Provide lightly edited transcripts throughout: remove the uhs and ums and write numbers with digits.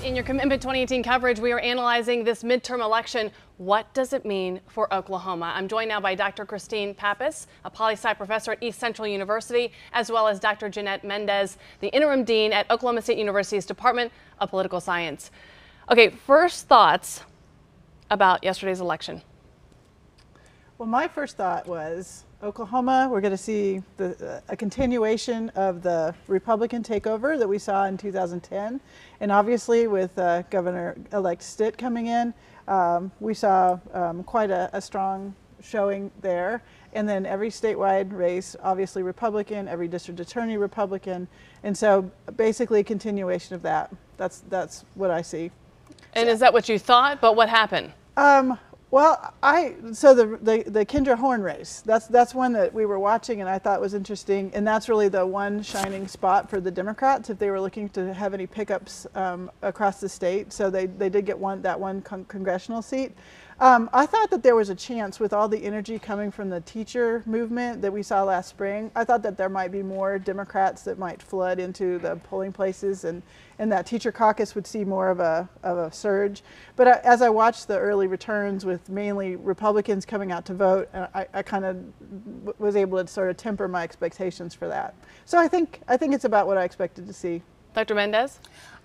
In your Commitment 2018 coverage, we are analyzing this midterm election. What does it mean for Oklahoma? I'm joined now by Dr. Christine Pappas, a poli-sci professor at East Central University, as well as Dr. Jeanette Mendez, the interim dean at Oklahoma State University's Department of Political Science. Okay, first thoughts about yesterday's election. Well, my first thought was Oklahoma, we're going to see a continuation of the Republican takeover that we saw in 2010. And obviously with Governor-elect Stitt coming in, we saw quite a strong showing there. And then every statewide race, obviously Republican, every district attorney Republican. And so basically a continuation of that. That's what I see. And is that what you thought? But what happened? Well, so the Kendra Horn race, that's one that we were watching and I thought was interesting, and that's really the one shining spot for the Democrats if they were looking to have any pickups across the state. So they did get that one congressional seat. I thought that there was a chance with all the energy coming from the teacher movement that we saw last spring. I thought that there might be more Democrats that might flood into the polling places, and that teacher caucus would see more of a surge. But as I watched the early returns with mainly Republicans coming out to vote, I kind of was able to sort of temper my expectations for that. So I think it's about what I expected to see. Dr. Mendez?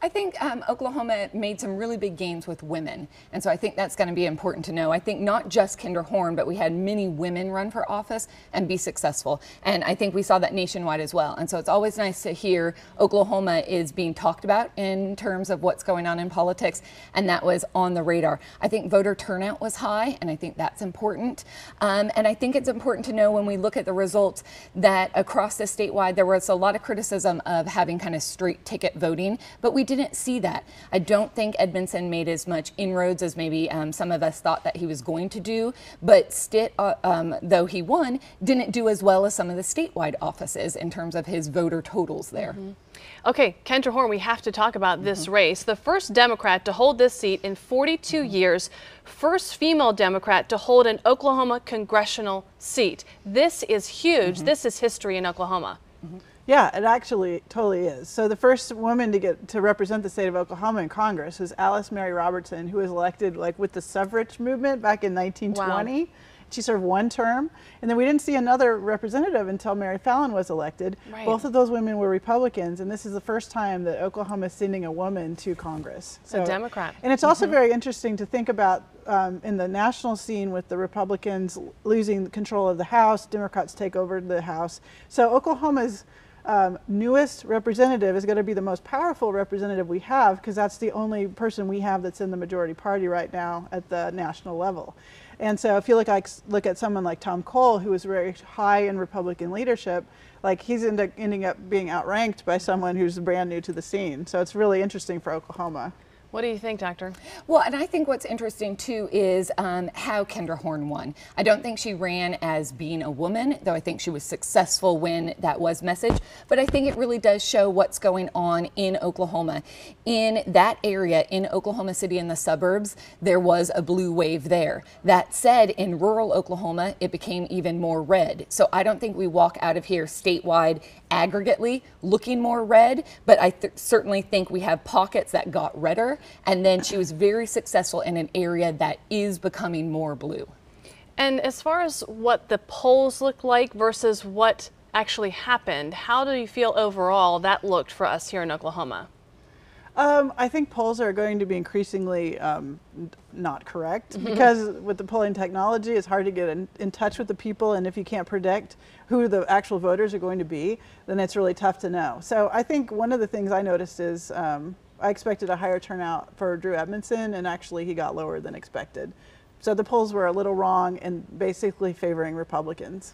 I think Oklahoma made some really big gains with women, and so I think that's going to be important to know. I think not just Kendra Horn, but we had many women run for office and be successful, and I think we saw that nationwide as well. And so it's always nice to hear Oklahoma is being talked about in terms of what's going on in politics, and that was on the radar. I think voter turnout was high, and I think that's important. And I think it's important to know when we look at the results that across the statewide there was a lot of criticism of having kind of straight ticket voting, but we didn't see that. I don't think Edmondson made as much inroads as maybe some of us thought that he was going to do, but Stitt, though he won, didn't do as well as some of the statewide offices in terms of his voter totals there. Okay, Kendra Horn, we have to talk about this race. The first Democrat to hold this seat in 42 years, first female Democrat to hold an Oklahoma congressional seat. This is huge. This is history in Oklahoma. Yeah, it actually totally is. So the first woman to get to represent the state of Oklahoma in Congress was Alice Mary Robertson, who was elected with the suffrage movement back in 1920. Wow. She served one term, and then we didn't see another representative until Mary Fallin was elected. Right. Both of those women were Republicans, and this is the first time that Oklahoma is sending a woman to Congress. So, a Democrat. And it's also very interesting to think about in the national scene with the Republicans losing control of the House, Democrats take over the House. So Oklahoma's newest representative is going to be the most powerful representative we have, because that's the only person we have that's in the majority party right now at the national level. And so if you look at someone like Tom Cole, who was very high in Republican leadership, he's ending up being outranked by someone who's brand new to the scene. So it's really interesting for Oklahoma. What do you think, Doctor? Well, and I think what's interesting too is how Kendra Horn won. I don't think she ran as being a woman, though I think she was successful when that was message. But I think it really does show what's going on in Oklahoma. In that area, in Oklahoma City and the suburbs, there was a blue wave there. That said, in rural Oklahoma, it became even more red. So I don't think we walk out of here statewide aggregately looking more red, but I certainly think we have pockets that got redder. And then she was very successful in an area that is becoming more blue. And as far as what the polls look like versus what actually happened, how do you feel overall that looked for us here in Oklahoma? I think polls are going to be increasingly not correct, because with the polling technology, it's hard to get in touch with the people, and if you can't predict who the actual voters are going to be, then it's really tough to know. So I think one of the things I noticed is I expected a higher turnout for Drew Edmondson, and actually he got lower than expected. So the polls were a little wrong and basically favoring Republicans.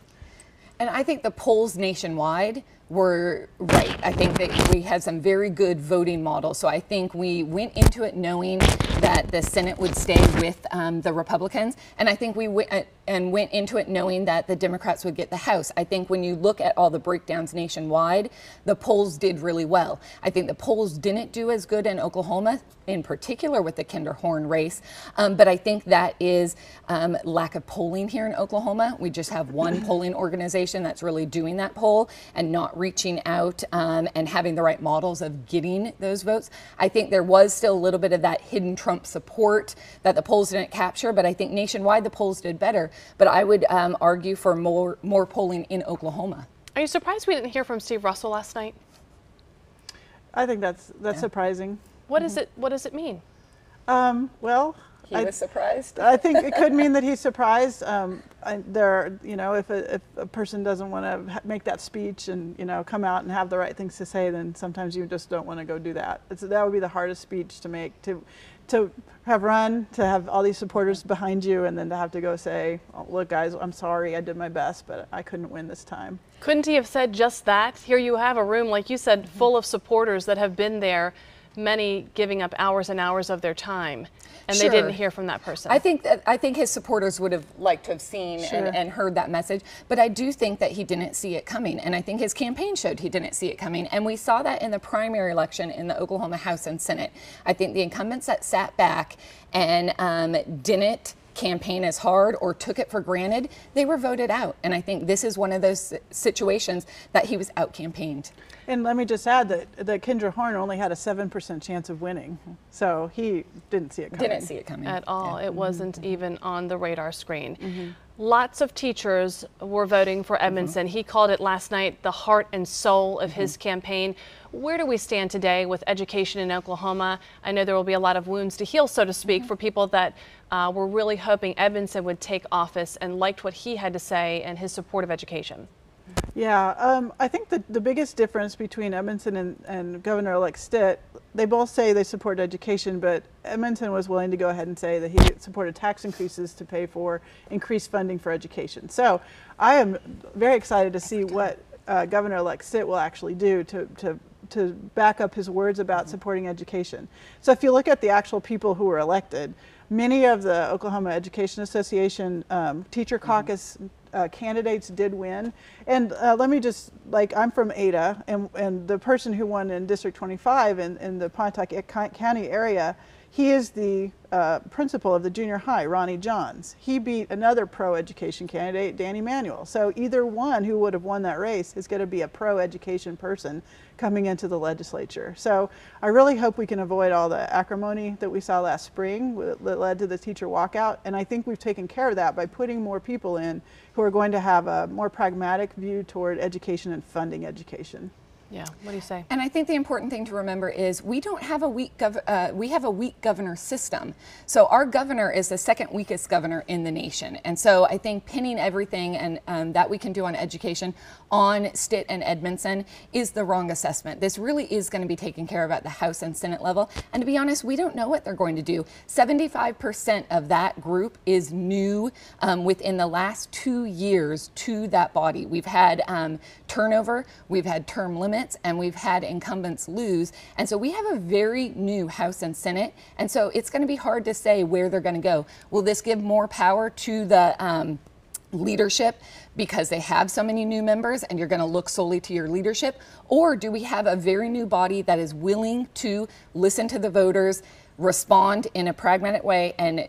And I think the polls nationwide were right. I think that we had some very good voting models. So I think we went into it knowing that the Senate would stay with the Republicans. And I think we went into it knowing that the Democrats would get the House. I think when you look at all the breakdowns nationwide, the polls did really well. I think the polls didn't do as good in Oklahoma, in particular with the Kendra Horn race. But I think that is lack of polling here in Oklahoma. We just have one polling organization that's really doing that poll and not reaching out and having the right models of getting those votes. I think there was still a little bit of that hidden Trump support that the polls didn't capture, but I think nationwide the polls did better. But I would argue for more polling in Oklahoma. Are you surprised we didn't hear from Steve Russell last night? I think that's surprising. What is it? What does it mean? Well, He was surprised. I think it could mean that he's surprised. You know, if a person doesn't want to make that speech and, you know, come out and have the right things to say, then sometimes you just don't want to go do that. That would be the hardest speech to make, to have run, to have all these supporters behind you, and then to have to go say, oh, look, guys, I'm sorry, I did my best, but I couldn't win this time. Couldn't he have said just that? Here you have a room, like you said, full of supporters that have been there, many giving up hours and hours of their time, and Sure. they didn't hear from that person. I think his supporters would have liked to have seen and heard that message, but I do think that he didn't see it coming, and I think his campaign showed he didn't see it coming, and we saw that in the primary election in the Oklahoma House and Senate. I think the incumbents that sat back and didn't campaign as hard or took it for granted, they were voted out, and I think this is one of those situations that he was out-campaigned. And let me just add that Kendra Horn only had a 7% chance of winning, so he didn't see it coming. Didn't see it coming at all. Yeah. It wasn't even on the radar screen. Lots of teachers were voting for Edmondson. He called it last night the heart and soul of his campaign. Where do we stand today with education in Oklahoma? I know there will be a lot of wounds to heal, so to speak, for people that were really hoping Edmondson would take office and liked what he had to say and his support of education. Yeah, I think the biggest difference between Edmondson and Governor-elect Stitt, they both say they support education, but Edmondson was willing to go ahead and say that he supported tax increases to pay for increased funding for education. So I am very excited to see what Governor-elect Stitt will actually do to back up his words about supporting education. So if you look at the actual people who were elected, many of the Oklahoma Education Association teacher caucus candidates did win. And let me just, like, I'm from Ada, and the person who won in District 25 in the Pontotoc County area, he is the principal of the junior high, Ronnie Johns. He beat another pro-education candidate, Danny Manuel. So either one who would have won that race is going to be a pro-education person coming into the legislature. So I really hope we can avoid all the acrimony that we saw last spring that led to the teacher walkout. And I think we've taken care of that by putting more people in who are going to have a more pragmatic view toward education and funding education. Yeah, what do you say? And I think the important thing to remember is we don't have a weak we have a weak governor system. So our governor is the second weakest governor in the nation. And so I think pinning everything and that we can do on education on Stitt and Edmondson is the wrong assessment. This really is going to be taken care of at the House and Senate level. And to be honest, we don't know what they're going to do. 75% of that group is new within the last 2 years to that body. We've had turnover, we've had term limits, and we've had incumbents lose. And so we have a very new House and Senate. And so it's going to be hard to say where they're going to go. Will this give more power to the leadership because they have so many new members and you're going to look solely to your leadership? Or do we have a very new body that is willing to listen to the voters, respond in a pragmatic way, and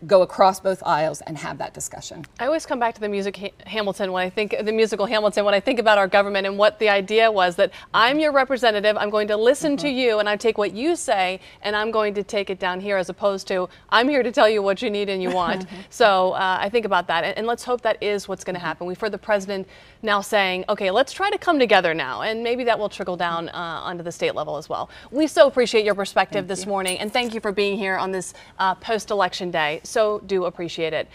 go across both aisles and have that discussion? I always come back to the musical Hamilton when I think about our government, and what the idea was that I'm your representative, I'm going to listen to you, and I take what you say and I'm going to take it down here, as opposed to I'm here to tell you what you need and you want. So I think about that, and let's hope that is what's going to happen. We've heard the president now saying, okay, let's try to come together now, and maybe that will trickle down onto the state level as well. We so appreciate your perspective this morning, and thank you for being here on this post-election day. So do appreciate it.